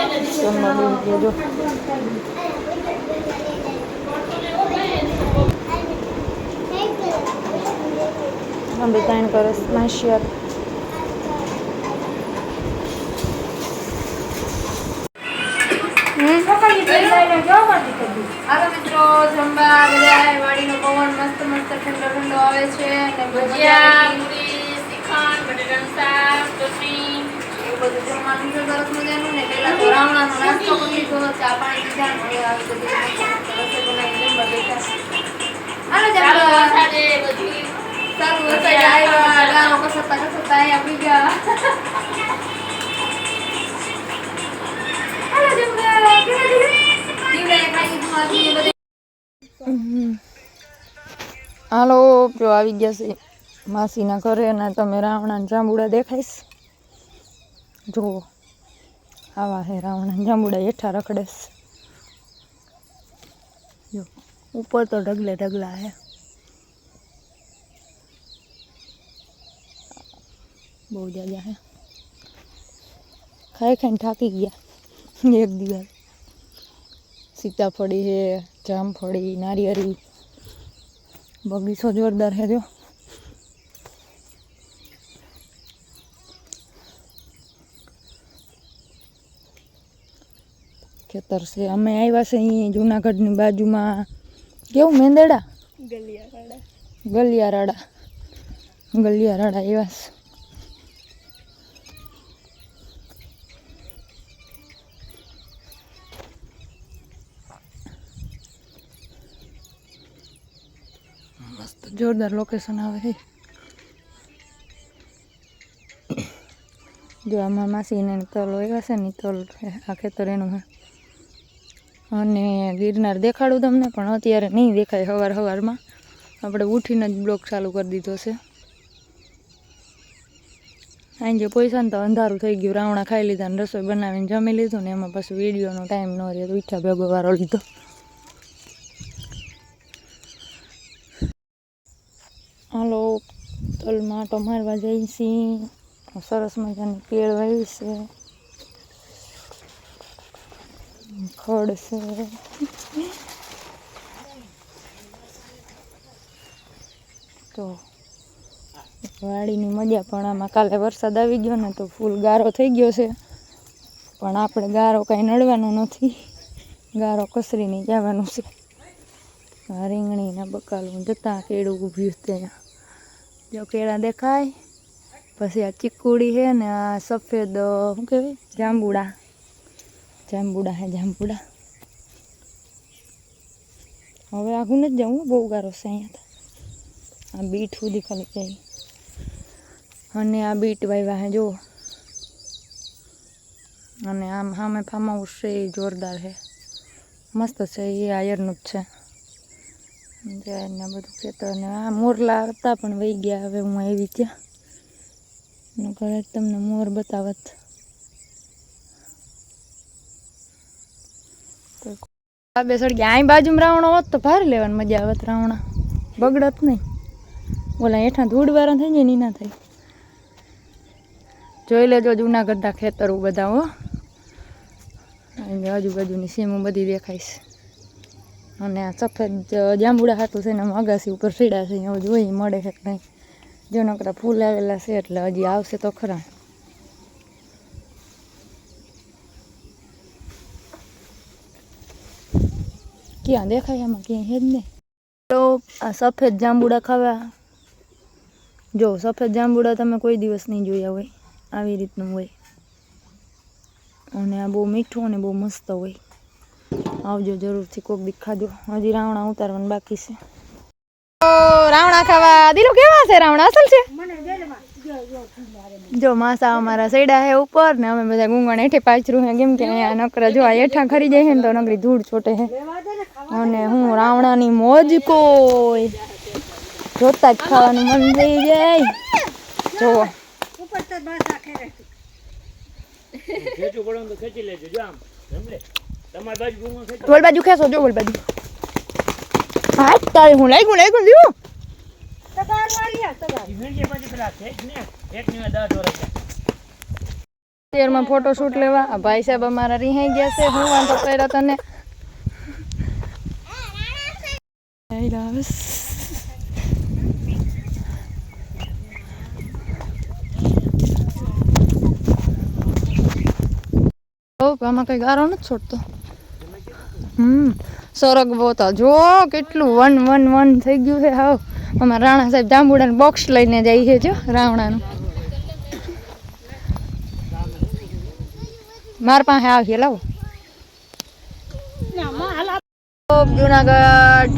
જમવા બેસી ગયો જો. અમે 3 કરસ માશિયાર. હાલો મિત્રો, જમવા બધા વાડીનો પવન મસ્ત મસ્ત ઠંડો ઠંડો આવે છે અને ભજીયા, પૂરી, શ્રીખંડ, બટેટાનું શાક, ચટણી એવું બધું જમવાનું છે સરસ મજાનું. ને પહેલા તો રાવણાનો નાસ્તો કરી લીધો, ચા પાણી પીધા, હવે આવી બધી રસોઈ બનાવી જમવા બેઠા. હાલો જમવા. સારું વરસાદ આવ્યા, ગારો કસરતા કસરતા અહીંયા પી ગયા. હાલો જમવા. હાલો જો આવી ગયા છે માસીના ઘરે અને તમે રાવણા જાંબુડા દેખાઈશ. જુઓ આવા હે રાવણા જાંબુડા, હેઠા રખડેશ. જો ઉપર તો ઢગલે ઢગલા હે, બહુ જાજા હે. ખાઈ ખાઈને થાકી ગયા એક દિવસ. સીતાફળી છે, જામફળી, નારિયેળી, બગીચો જોરદાર છે. જો ખેતર છે. અમે આવ્યા છે અહીં જુનાગઢની બાજુમાં કેવું મેંદેડા ગલિયારાડા આવ્યા છે. મસ્ત જોરદાર લોકેશન આવે છે. જો આમાં માસીને તલ આવ્યા છે ને, તલ આ ખેતર એનું છે. અને ગિરનાર દેખાડું તમને, પણ અત્યારે નહીં દેખાય. સવારમાં આપણે ઉઠીને જ બ્લોગ ચાલુ કરી દીધો છે. સાંજે પૈસા ને તો અંધારું થઈ ગયું. રાવણા ખાઈ લીધા ને રસોઈ બનાવીને જમી લીધું ને એમાં પાછું વિડીયોનો ટાઈમ ન રહ્યો તો ઈચ્છા ભેગો વારો લીધો. હાલો તલમાં આટો મારવા જઈ છીએ. સરસ મજાની કેળ વાવી છે, ખડ છે. તો વાડીની મજા. પણ આમાં કાલે વરસાદ આવી ગયો ને તો ફૂલ ગારો થઈ ગયો છે. પણ આપણે ગારો કાંઈ નડવાનો નથી, ગારો કસરીને જવાનું છે. આ રીંગણીને બકાલું જતા કેળું ઊભ્યું ત્યાં. જો કેળા દેખાય. પછી આ ચીકુડી છે ને આ સફેદ શું કહેવાય જાંબુડા હે જાંબુડા. હવે આઘું નથી જવું, બહુ ગારો છે અહીંયા. આ બીટ સુધી ખાલી જાય. અને આ બીટ વાવ્યા હે જો. અને આમ સામે ફાર્મ હાઉસ છે એ જોરદાર છે, મસ્ત છે. એ આયરનું જ છે ને બધું ખેતર. ને આ મોરલા હતા પણ વહી ગયા. હવે હું આવી ત્યાં નકર તમને મોર બતાવત. આ બે સળગી અહીં બાજુમાં રાવણો હોત તો ભારે લેવાની મજા આવત. રાવણા બગડત નહીં. ઓલા હેઠા ધૂળવાળા થઈ જાય ને ના થાય. જોઈ લેજો જૂનાગઢના ખેતરો બધા હો. આજુબાજુની સીમો બધી દેખાઈશ. અને આ સફેદ જાંબુડા હાટું છે ને અગાસી ઉપર સીડા છે. હવે જોઈ મળે છે કે નહીં. જો નકરા ફૂલ આવેલા છે એટલે હજી આવશે તો ખરા. ક્યાં દેખાય આમાં? ક્યાંય હે જ નહીં. તો આ સફેદ જાંબુડા ખાવા. જો સફેદ જાંબુડા તમે કોઈ દિવસ નહીં જોયા હોય. આવી રીતનું હોય. અને આ બહુ મીઠું અને બહુ મસ્ત હોય. આવજો જરૂરથી, કોક દી ખાજો. હજી રાવણા ઉતારવાનું બાકી છે. રાવણા ખાવા. દીલો કેવા છે રાવણા? અસલ છે? જો માસા અમારા સૈડા હે ઉપર ને અમે બધા ગુંગણ હેઠે પાછરું હે. કેમ કે અહીંયા નકરા જો આ હેઠા ખરી જાય છે ને તો નકરી ધૂળ છોટે હે. અને હું રાવણાની મોજ કોઈ જોતા જ ખાવાનું મન થઈ જાય. જો બોલ બાજુ ખેંચો. જો બોલ બાજુ. હા તારે હું લાગ્યું દીવું. અત્યારમાં ફોટોશૂટ લેવા આ ભાઈ સાહેબ અમારા રિહાઈ ગયા છે. હું વાંધો કર્યો તને આમાં કઈ ગારો નથી છોડતો. સરગ બોતા જો કેટલું વન વન વન થઈ ગયું છે. હાવ અમારા રાણા સાહેબ જાંબુડાનું બોક્સ લઈને જાય છે. જો રાવણાનું માર પાસે આવશે. લાવો જુનાગઢ